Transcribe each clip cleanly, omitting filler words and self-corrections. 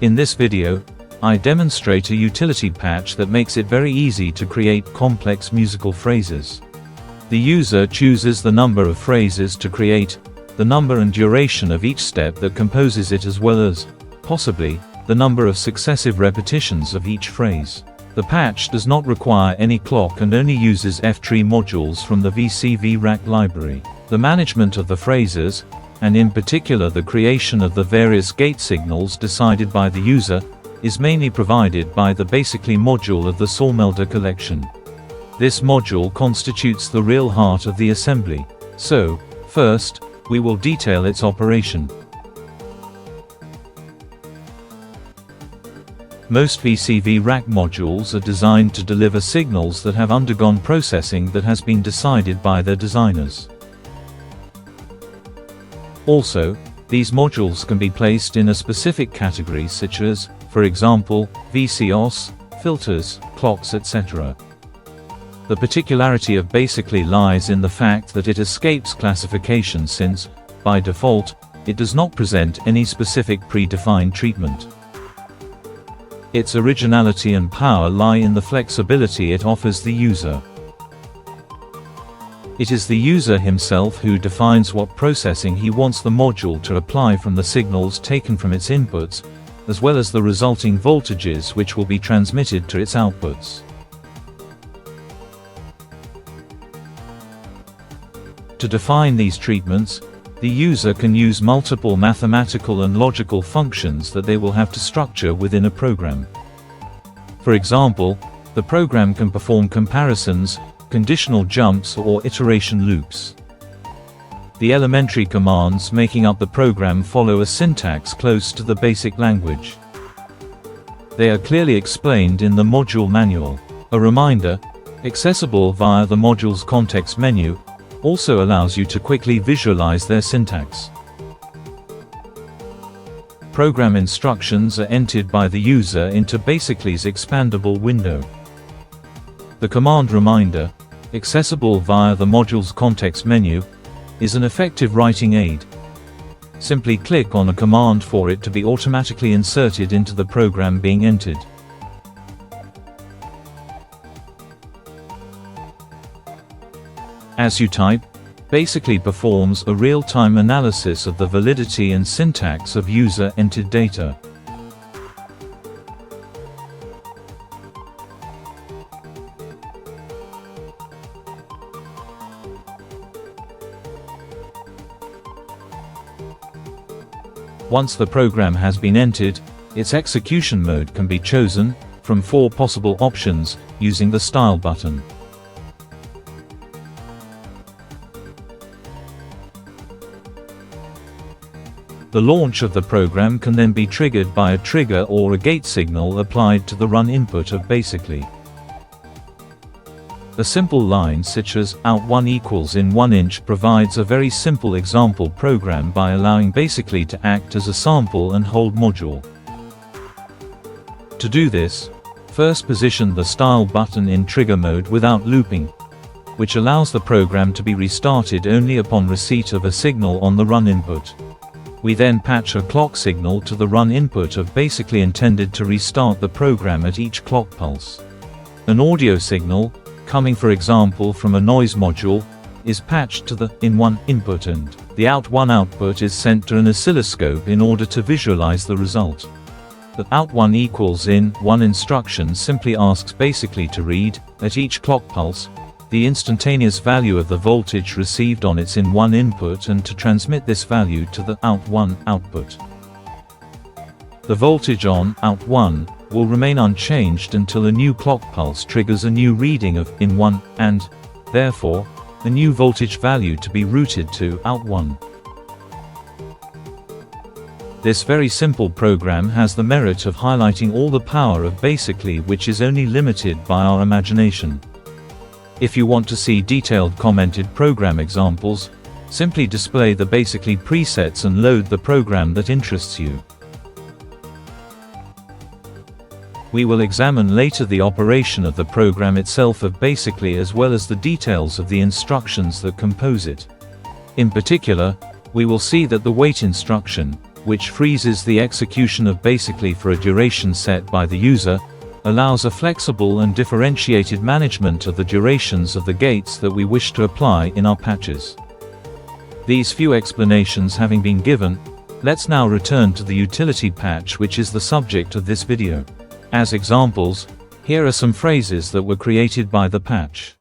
In this video, I demonstrate a utility patch that makes it very easy to create complex musical phrases. The user chooses the number of phrases to create, the number and duration of each step that composes it, as well as, possibly, the number of successive repetitions of each phrase. The patch does not require any clock and only uses F-tree modules from the VCV Rack library. The management of the phrases, and in particular the creation of the various gate signals decided by the user, is mainly provided by the Basically module of the Sawmelder collection. This module constitutes the real heart of the assembly. So, first, we will detail its operation. Most VCV Rack modules are designed to deliver signals that have undergone processing that has been decided by their designers. Also, these modules can be placed in a specific category such as, for example, VCOS, filters, clocks, etc. The particularity of Basically lies in the fact that it escapes classification since, by default, it does not present any specific predefined treatment. Its originality and power lie in the flexibility it offers the user. It is the user himself who defines what processing he wants the module to apply from the signals taken from its inputs, as well as the resulting voltages which will be transmitted to its outputs. To define these treatments, the user can use multiple mathematical and logical functions that they will have to structure within a program. For example, the program can perform comparisons, conditional jumps, or iteration loops. The elementary commands making up the program follow a syntax close to the basic language. They are clearly explained in the module manual. A reminder, accessible via the module's context menu, also allows you to quickly visualize their syntax. Program instructions are entered by the user into Basically's expandable window. The command reminder, accessible via the module's context menu, is an effective writing aid. Simply click on a command for it to be automatically inserted into the program being entered. As you type, Basically performs a real-time analysis of the validity and syntax of user-entered data. Once the program has been entered, its execution mode can be chosen from 4 possible options using the Style button. The launch of the program can then be triggered by a trigger or a gate signal applied to the run input of Basically. A simple line such as out1 equals in 1 inch provides a very simple example program by allowing Basically to act as a sample and hold module. To do this, first position the Style button in trigger mode without looping, which allows the program to be restarted only upon receipt of a signal on the run input. We then patch a clock signal to the run input of Basically intended to restart the program at each clock pulse. An audio signal, coming for example from a noise module, is patched to the in1 input and the out1 output is sent to an oscilloscope in order to visualize the result. The out1 equals in1 instruction simply asks Basically to read, at each clock pulse, the instantaneous value of the voltage received on its in1 input and to transmit this value to the out1 output. The voltage on out1 will remain unchanged until a new clock pulse triggers a new reading of in1 and, therefore, the new voltage value to be routed to out1. This very simple program has the merit of highlighting all the power of Basically, which is only limited by our imagination. If you want to see detailed commented program examples, simply display the Basically presets and load the program that interests you. We will examine later the operation of the program itself of Basically as well as the details of the instructions that compose it. In particular, we will see that the wait instruction, which freezes the execution of basically for a duration set by the user, allows a flexible and differentiated management of the durations of the gates that we wish to apply in our patches. These few explanations having been given, let's now return to the utility patch, which is the subject of this video. As examples, here are some phrases that were created by the patch.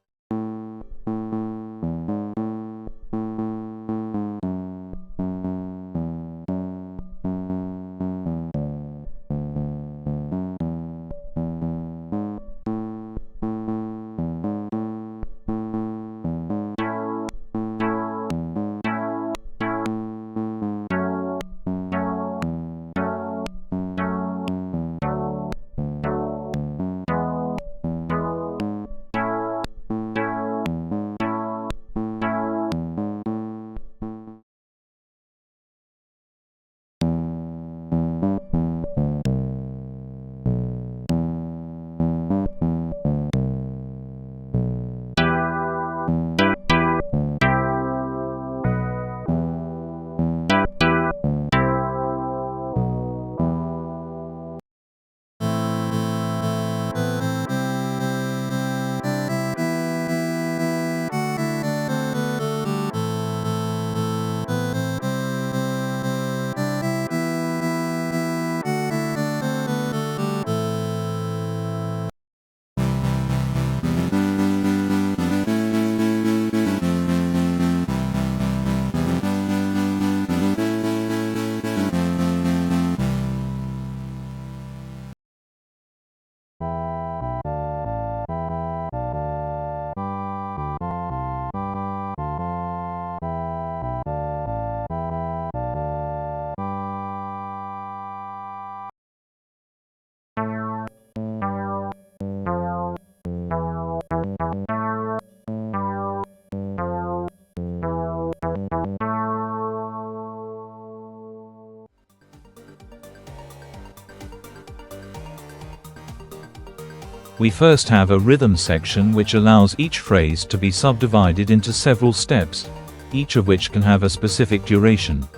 We first have a rhythm section which allows each phrase to be subdivided into several steps, each of which can have a specific duration.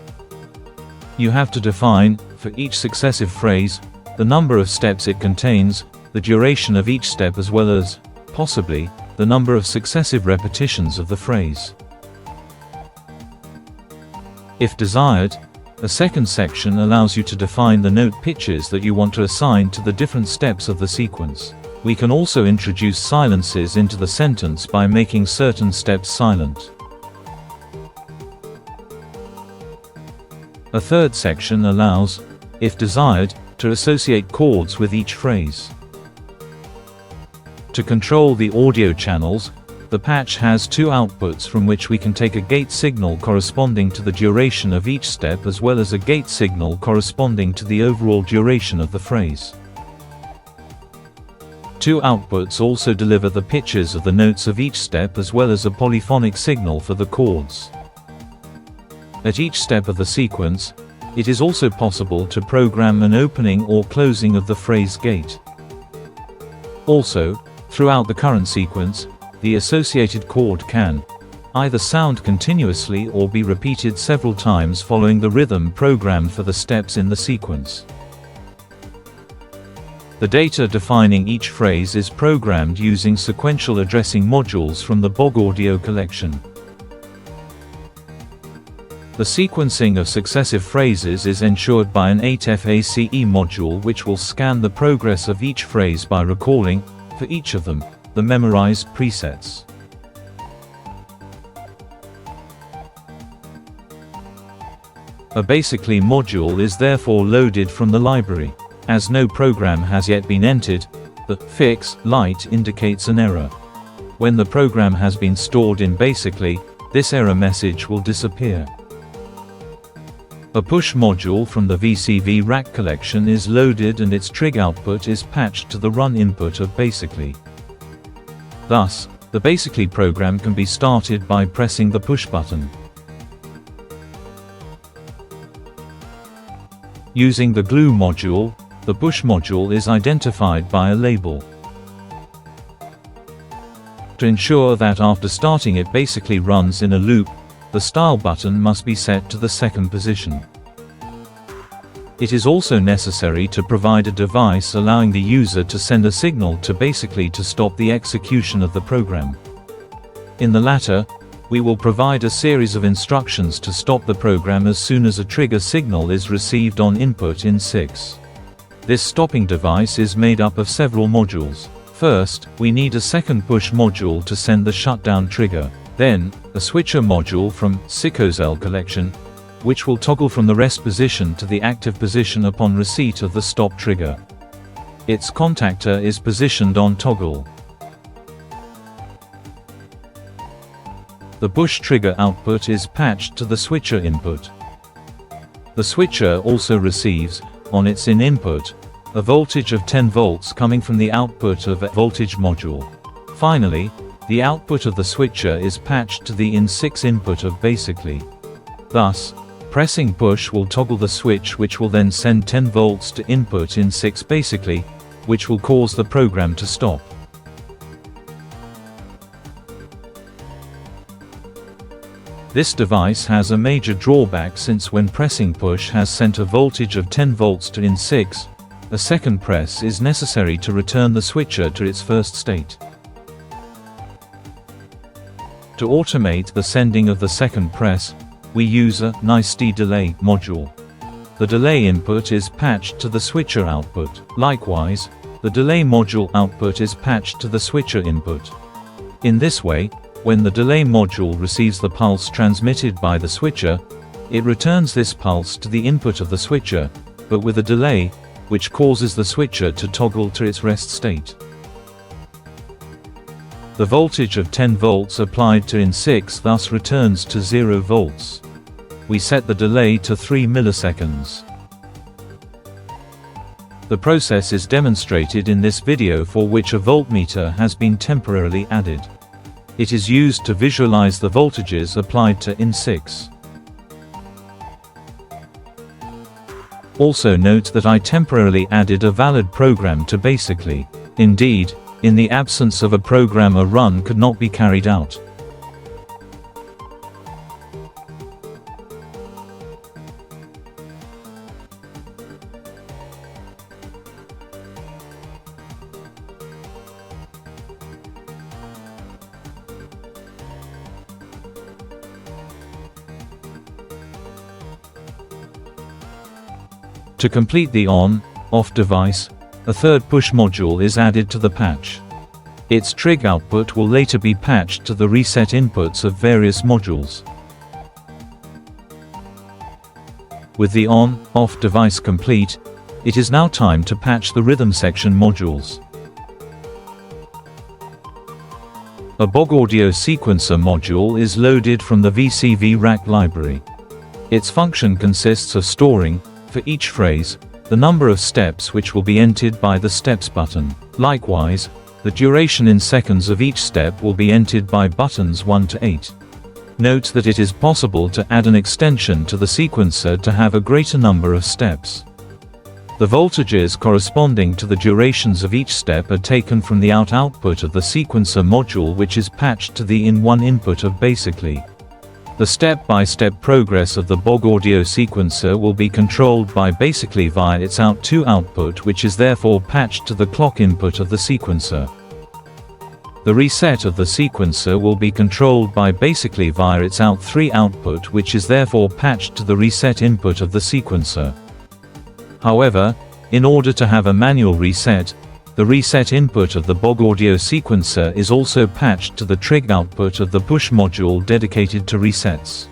You have to define, for each successive phrase, the number of steps it contains, the duration of each step, as well as, possibly, the number of successive repetitions of the phrase. If desired, a second section allows you to define the note pitches that you want to assign to the different steps of the sequence. We can also introduce silences into the sentence by making certain steps silent. A third section allows, if desired, to associate chords with each phrase. To control the audio channels, the patch has two outputs from which we can take a gate signal corresponding to the duration of each step, as well as a gate signal corresponding to the overall duration of the phrase. Two outputs also deliver the pitches of the notes of each step, as well as a polyphonic signal for the chords. At each step of the sequence, it is also possible to program an opening or closing of the phrase gate. Also, throughout the current sequence, the associated chord can either sound continuously or be repeated several times following the rhythm programmed for the steps in the sequence. The data defining each phrase is programmed using sequential addressing modules from the BOG audio collection. The sequencing of successive phrases is ensured by an 8FACE module, which will scan the progress of each phrase by recalling, for each of them, the memorized presets. A basically module is therefore loaded from the library. As no program has yet been entered, the fix light indicates an error. When the program has been stored in basically, this error message will disappear. A push module from the VCV Rack collection is loaded and its trig output is patched to the run input of basically. Thus, the basically program can be started by pressing the push button. Using the glue module, the push module is identified by a label. To ensure that after starting it basically runs in a loop, the style button must be set to the second position. It is also necessary to provide a device allowing the user to send a signal to basically to stop the execution of the program. In the latter, we will provide a series of instructions to stop the program as soon as a trigger signal is received on input in 6. This stopping device is made up of several modules. First, we need a second push module to send the shutdown trigger. Then, a switcher module from successive collection, which will toggle from the rest position to the active position upon receipt of the stop trigger. Its contactor is positioned on toggle. The push trigger output is patched to the switcher input. The switcher also receives, on its in input, a voltage of 10 volts coming from the output of a voltage module. Finally, the output of the switcher is patched to the in 6 input of basically. Thus, pressing push will toggle the switch, which will then send 10 volts to input in 6 basically, which will cause the program to stop. This device has a major drawback, since when pressing push has sent a voltage of 10 volts to in 6, a second press is necessary to return the switcher to its first state. To automate the sending of the second press, we use a organised delay module. The delay input is patched to the switcher output. Likewise, the delay module output is patched to the switcher input. In this way, when the delay module receives the pulse transmitted by the switcher, it returns this pulse to the input of the switcher, but with a delay, which causes the switcher to toggle to its rest state. The voltage of 10 volts applied to in 6 thus returns to 0 volts. We set the delay to 3 milliseconds. The process is demonstrated in this video, for which a voltmeter has been temporarily added. It is used to visualize the voltages applied to in 6. Also note that I temporarily added a valid program to basically. Indeed, in the absence of a program, a run could not be carried out. To complete the on/off device, a third push module is added to the patch. Its trig output will later be patched to the reset inputs of various modules. With the on/off device complete, it is now time to patch the rhythm section modules. A Bog Audio Sequencer module is loaded from the VCV Rack library. Its function consists of storing, for each phrase, the number of steps which will be entered by the steps button. Likewise, the duration in seconds of each step will be entered by buttons 1 to 8. Note that it is possible to add an extension to the sequencer to have a greater number of steps. The voltages corresponding to the durations of each step are taken from the output of the sequencer module, which is patched to the in-1 input of basically. The step-by-step progress of the Bog Audio Sequencer will be controlled by basically via its out2 output, which is therefore patched to the clock input of the sequencer. The reset of the sequencer will be controlled by basically via its out3 output, which is therefore patched to the reset input of the sequencer. However, in order to have a manual reset, the reset input of the Bog Audio Sequencer is also patched to the trig output of the push module dedicated to resets.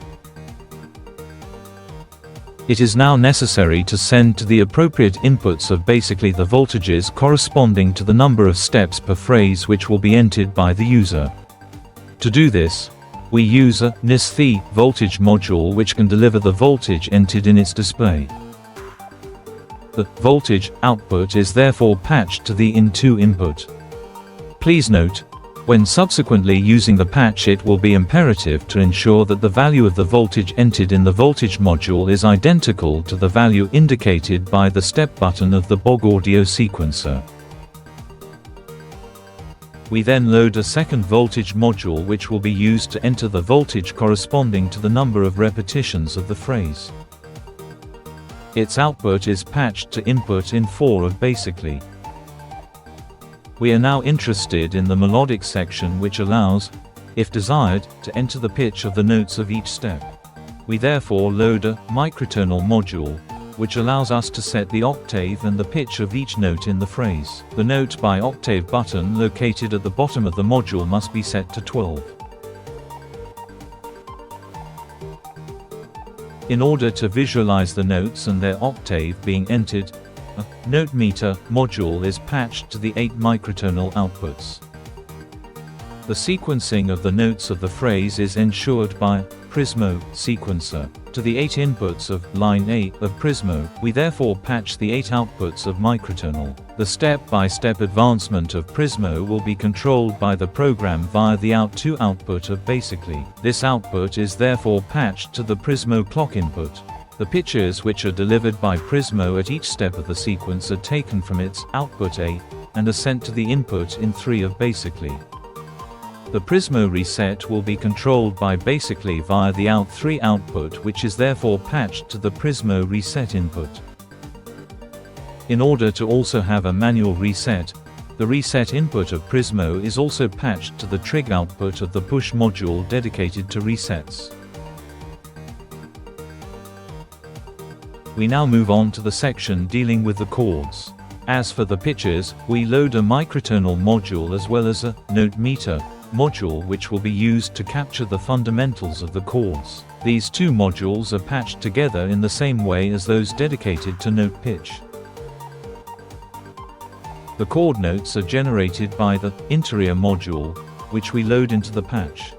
It is now necessary to send to the appropriate inputs of basically the voltages corresponding to the number of steps per phrase which will be entered by the user. To do this, we use a NIST voltage module, which can deliver the voltage entered in its display. The voltage output is therefore patched to the in2 input. Please note, when subsequently using the patch, it will be imperative to ensure that the value of the voltage entered in the voltage module is identical to the value indicated by the step button of the Bog Audio Sequencer. We then load a second voltage module, which will be used to enter the voltage corresponding to the number of repetitions of the phrase. Its output is patched to input in 4 of basically. We are now interested in the melodic section, which allows, if desired, to enter the pitch of the notes of each step. We therefore load a microtonal module, which allows us to set the octave and the pitch of each note in the phrase. The Note by Octave button located at the bottom of the module must be set to 12. In order to visualize the notes and their octave being entered, a note meter module is patched to the 8 microtonal outputs. The sequencing of the notes of the phrase is ensured by Prismo sequencer. To the 8 inputs of line A of Prismo, we therefore patch the 8 outputs of microtonal. The step-by-step advancement of Prismo will be controlled by the program via the out2 output of basically. This output is therefore patched to the Prismo clock input. The pitches which are delivered by Prismo at each step of the sequence are taken from its output A and are sent to the input in 3 of basically. The Prismo reset will be controlled by basically via the out3 output, which is therefore patched to the Prismo reset input. In order to also have a manual reset, the reset input of Prismo is also patched to the trig output of the push module dedicated to resets. We now move on to the section dealing with the chords. As for the pitches, we load a microtonal module as well as a note meter module, which will be used to capture the fundamentals of the chords. These 2 modules are patched together in the same way as those dedicated to note pitch. The chord notes are generated by the interior module, which we load into the patch.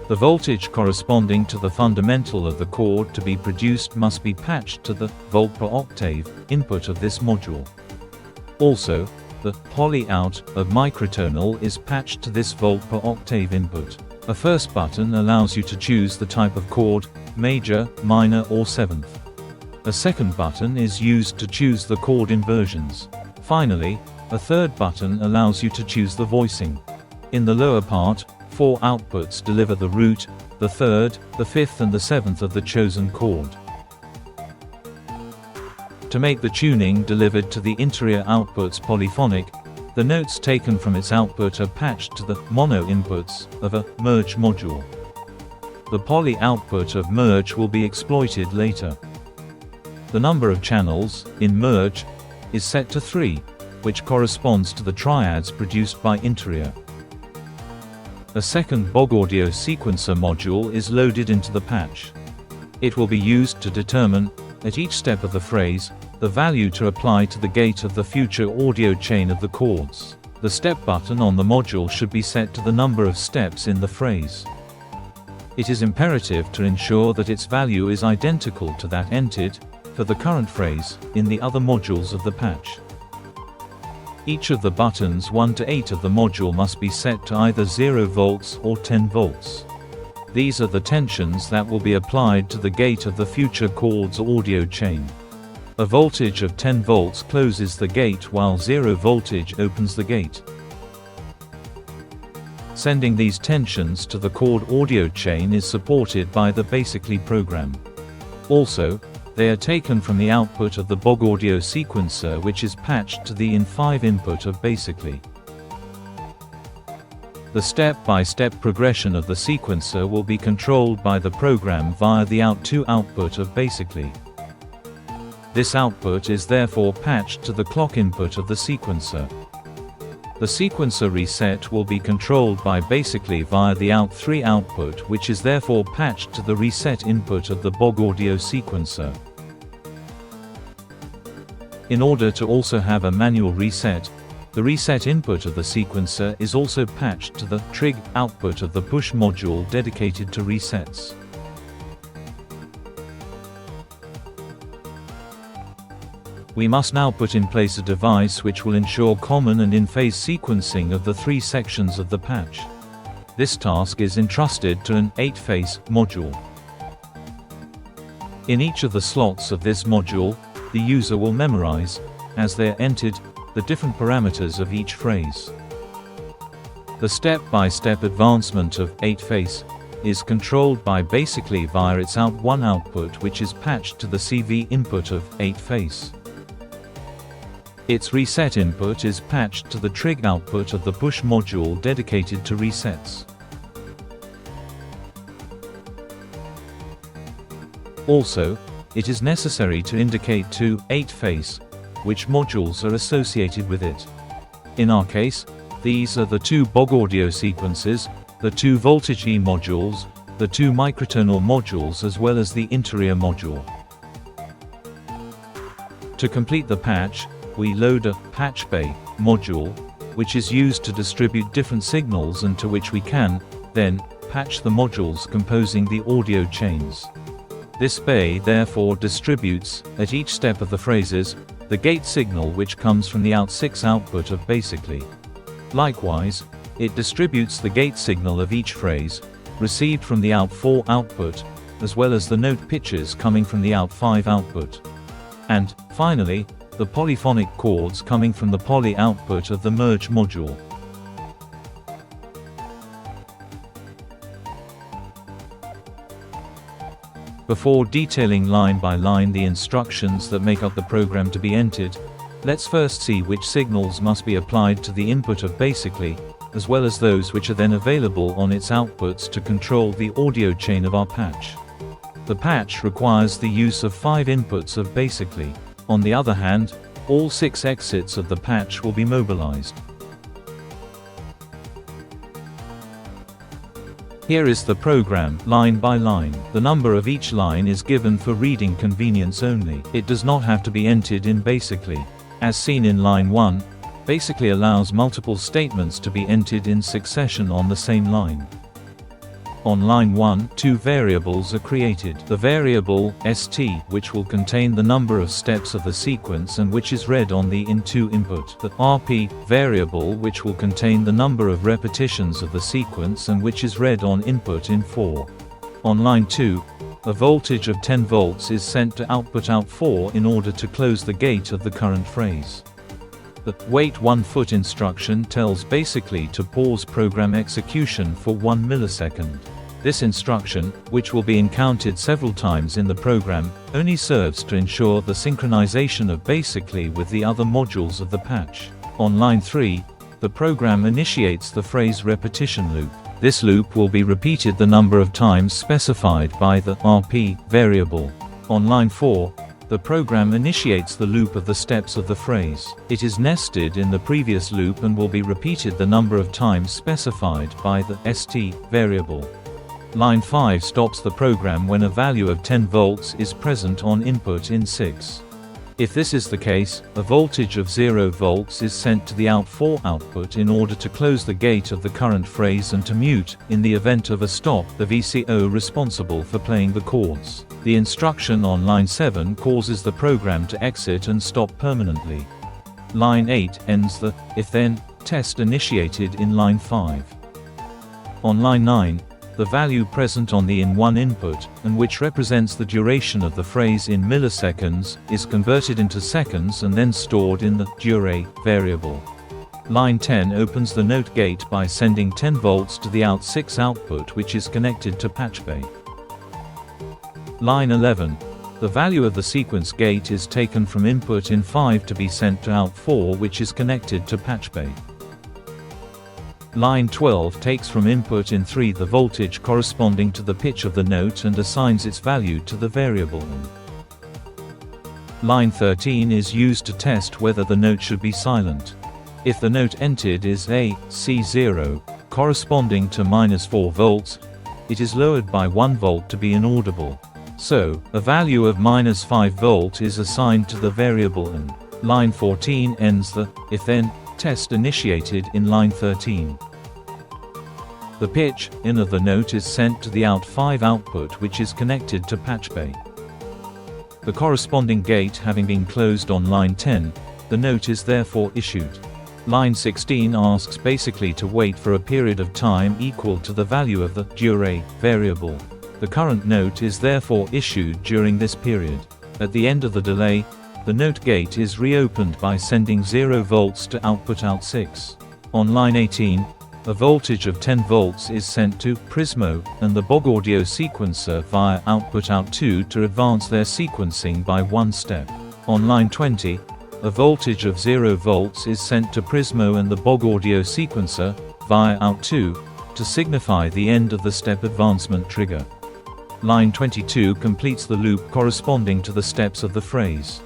The voltage corresponding to the fundamental of the chord to be produced must be patched to the volt per octave input of this module. Also, the poly out of microtonal is patched to this volt per octave input. A first button allows you to choose the type of chord, major, minor or 7th. A second button is used to choose the chord inversions. Finally, a third button allows you to choose the voicing. In the lower part, 4 outputs deliver the root, the 3rd, the 5th and the 7th of the chosen chord. To make the tuning delivered to the interior outputs polyphonic, the notes taken from its output are patched to the mono inputs of a merge module. The poly output of merge will be exploited later. The number of channels, in merge, is set to 3, which corresponds to the triads produced by interior. A second Bog Audio sequencer module is loaded into the patch. It will be used to determine, at each step of the phrase, the value to apply to the gate of the future audio chain of the chords. The step button on the module should be set to the number of steps in the phrase. It is imperative to ensure that its value is identical to that entered, for the current phrase, in the other modules of the patch. Each of the buttons 1 to 8 of the module must be set to either 0 volts or 10 volts. These are the tensions that will be applied to the gate of the future chord's audio chain. A voltage of 10 volts closes the gate while 0 voltage opens the gate. Sending these tensions to the chord audio chain is supported by the basically program. Also, they are taken from the output of the Bog Audio sequencer, which is patched to the in5 input of basically. The step-by-step progression of the sequencer will be controlled by the program via the out2 output of basically. This output is therefore patched to the clock input of the sequencer. The sequencer reset will be controlled by basically via the out3 output, which is therefore patched to the reset input of the Bog Audio sequencer. In order to also have a manual reset, the reset input of the sequencer is also patched to the trig output of the push module dedicated to resets. We must now put in place a device which will ensure common and in-phase sequencing of the 3 sections of the patch. This task is entrusted to an 8-phase module. In each of the slots of this module, the user will memorize, as they are entered, the different parameters of each phrase. The step-by-step advancement of 8-phase is controlled by basically via its out1 output, which is patched to the CV input of 8 face. Its reset input is patched to the trig output of the push module dedicated to resets. Also, it is necessary to indicate to 8 face which modules are associated with it. In our case, these are the 2 Bog audio sequences, the 2 voltage E modules, the 2 microtonal modules, as well as the interior module. To complete the patch, we load a patch bay module, which is used to distribute different signals and to which we can, then, patch the modules composing the audio chains. This bay therefore distributes, at each step of the phrases, the gate signal which comes from the out6 output of basically. Likewise, it distributes the gate signal of each phrase, received from the out4 output, as well as the note pitches coming from the out5 output. And, finally, the polyphonic chords coming from the poly output of the merge module. Before detailing line by line the instructions that make up the program to be entered, let's first see which signals must be applied to the input of basically, as well as those which are then available on its outputs to control the audio chain of our patch. The patch requires the use of 5 inputs of basically. On the other hand, all 6 exits of the patch will be mobilized. Here is the program, line by line. The number of each line is given for reading convenience only. It does not have to be entered in basically. As seen in line 1, basically allows multiple statements to be entered in succession on the same line. On line 1, 2 variables are created. The variable st, which will contain the number of steps of the sequence and which is read on the in2 input. The rp variable, which will contain the number of repetitions of the sequence and which is read on input in4. On line 2, a voltage of 10 volts is sent to output out4 in order to close the gate of the current phrase. The wait 1 foot instruction tells basically to pause program execution for 1 millisecond. This instruction, which will be encountered several times in the program, only serves to ensure the synchronization of basically with the other modules of the patch. On line 3, the program initiates the phrase repetition loop. This loop will be repeated the number of times specified by the rp variable. On line 4, the program initiates the loop of the steps of the phrase. It is nested in the previous loop and will be repeated the number of times specified by the st variable. Line 5 stops the program when a value of 10 volts is present on input in 6. If this is the case, a voltage of 0 volts is sent to the out4 output in order to close the gate of the current phrase and to mute, in the event of a stop, the VCO responsible for playing the chords. The instruction on line 7 causes the program to exit and stop permanently. Line 8 ends the if-then test initiated in line 5. On line 9, the value present on the in1 input, and which represents the duration of the phrase in milliseconds, is converted into seconds and then stored in the durée variable. Line 10 opens the note gate by sending 10 volts to the out6 output, which is connected to patch bay. Line 11. The value of the sequence gate is taken from input in 5 to be sent to out4, which is connected to patch bay. Line 12 takes from input in 3 the voltage corresponding to the pitch of the note and assigns its value to the variable. Line 13 is used to test whether the note should be silent. If the note entered is a C0, corresponding to -4 volts, it is lowered by 1 volt to be inaudible. So, a value of -5 volt is assigned to the variable and line 14 ends the if-then test initiated in line 13. The pitch in of the note is sent to the out5 output, which is connected to patch bay. The corresponding gate having been closed on line 10, the note is therefore issued. Line 16 asks basically to wait for a period of time equal to the value of the durée variable. The current note is therefore issued during this period. At the end of the delay, the note gate is reopened by sending 0 volts to output out6. On line 18, a voltage of 10 volts is sent to Prismo and the BOG audio sequencer via output out2 to advance their sequencing by one step. On line 20, a voltage of 0 volts is sent to Prismo and the BOG audio sequencer via out2 to signify the end of the step advancement trigger. Line 22 completes the loop corresponding to the steps of the phrase.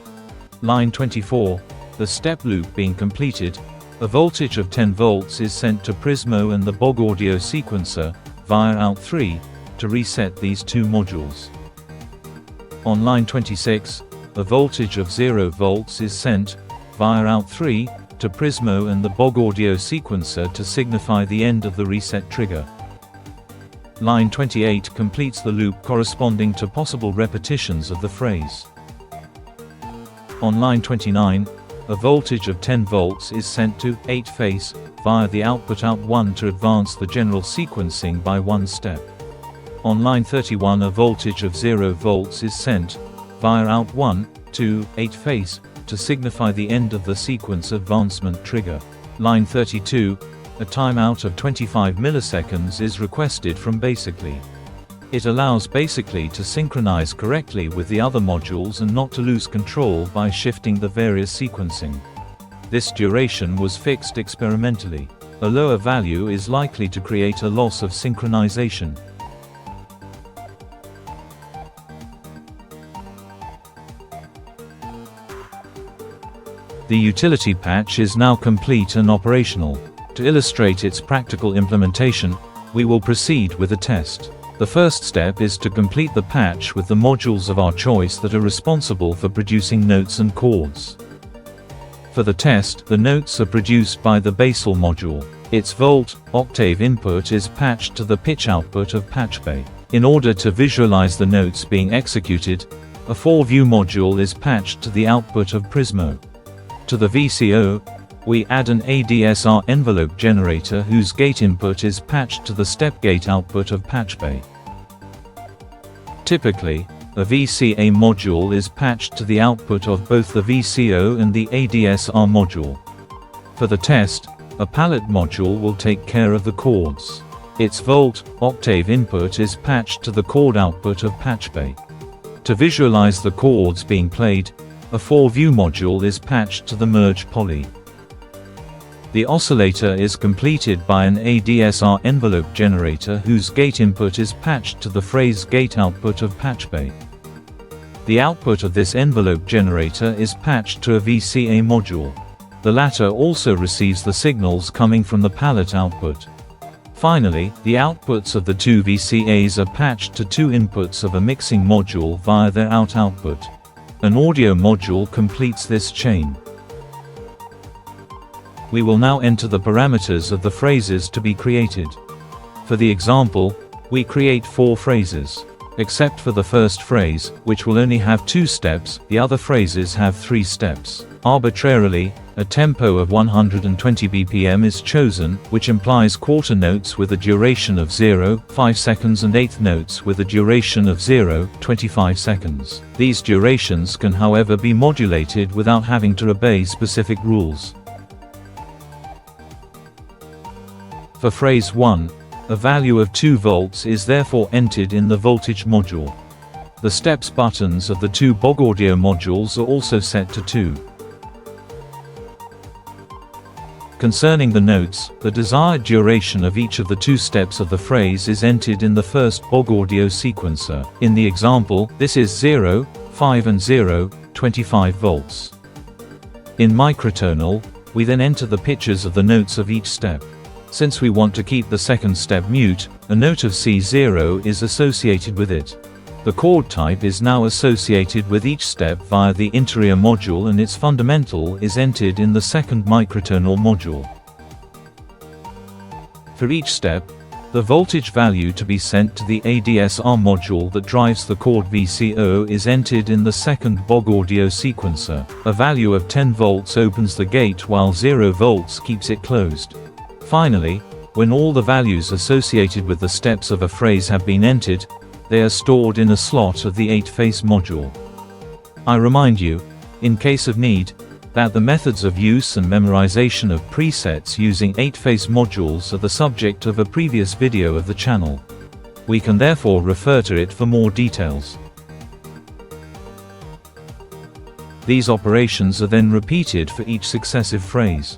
Line 24, the step loop being completed, a voltage of 10 volts is sent to Prismo and the BOG audio sequencer via out3 to reset these two modules. On line 26, a voltage of 0 volts is sent via out3 to Prismo and the BOG audio sequencer to signify the end of the reset trigger. Line 28 completes the loop corresponding to possible repetitions of the phrase. On line 29, a voltage of 10 volts is sent to 8-face via the output out1 to advance the general sequencing by one step. On line 31, a voltage of 0 volts is sent via out1 to 8-face to signify the end of the sequence advancement trigger. Line 32, a timeout of 25 milliseconds is requested from Basically. It allows Basically to synchronize correctly with the other modules and not to lose control by shifting the various sequencing. This duration was fixed experimentally. A lower value is likely to create a loss of synchronization. The utility patch is now complete and operational. To illustrate its practical implementation, we will proceed with a test. The first step is to complete the patch with the modules of our choice that are responsible for producing notes and chords. For the test, the notes are produced by the basal module. Its volt, octave input is patched to the pitch output of patchbay. In order to visualize the notes being executed, a 4-view module is patched to the output of Prismo. To the VCO, we add an ADSR envelope generator whose gate input is patched to the step gate output of patchbay. Typically, a VCA module is patched to the output of both the VCO and the ADSR module. For the test, a palette module will take care of the chords. Its volt, octave input is patched to the chord output of patchbay. To visualize the chords being played, a 4-view module is patched to the merge poly. The oscillator is completed by an ADSR envelope generator whose gate input is patched to the phrase gate output of patchbay. The output of this envelope generator is patched to a VCA module. The latter also receives the signals coming from the palette output. Finally, the outputs of the two VCAs are patched to two inputs of a mixing module via their output. An audio module completes this chain. We will now enter the parameters of the phrases to be created. For the example, we create 4 phrases. Except for the first phrase, which will only have 2 steps, the other phrases have 3 steps. Arbitrarily, a tempo of 120 BPM is chosen, which implies quarter notes with a duration of 0.5 seconds and eighth notes with a duration of 0.25 seconds. These durations can however be modulated without having to obey specific rules. For phrase 1, a value of 2 volts is therefore entered in the voltage module. The steps buttons of the 2 BOG audio modules are also set to 2. Concerning the notes, the desired duration of each of the 2 steps of the phrase is entered in the first BOG audio sequencer. In the example, this is 0, 5 and 0, 25 volts. In microtonal, we then enter the pitches of the notes of each step. Since we want to keep the second step mute, a note of C0 is associated with it. The chord type is now associated with each step via the interior module and its fundamental is entered in the second microtonal module. For each step, the voltage value to be sent to the ADSR module that drives the chord VCO is entered in the second BOG audio sequencer. A value of 10 volts opens the gate while 0 volts keeps it closed. Finally, when all the values associated with the steps of a phrase have been entered, they are stored in a slot of the 8-face module. I remind you, in case of need, that the methods of use and memorization of presets using 8-phase modules are the subject of a previous video of the channel. We can therefore refer to it for more details. These operations are then repeated for each successive phrase.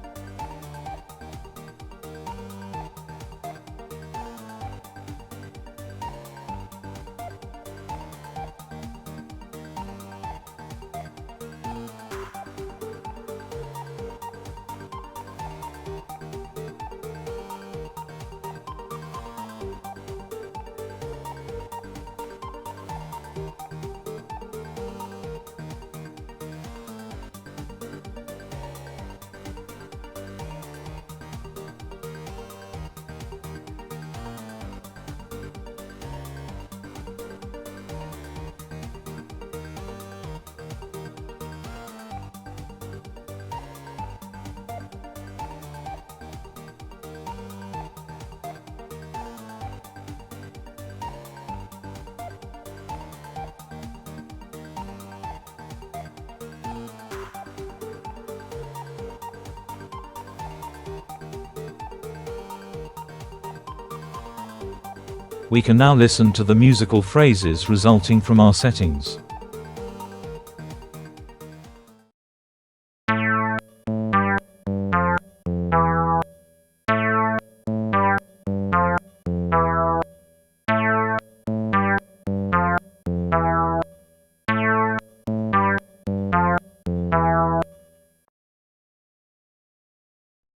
We can now listen to the musical phrases resulting from our settings.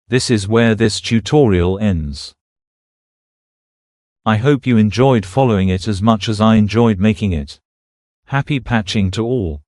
This is where this tutorial ends. I hope you enjoyed following it as much as I enjoyed making it. Happy patching to all.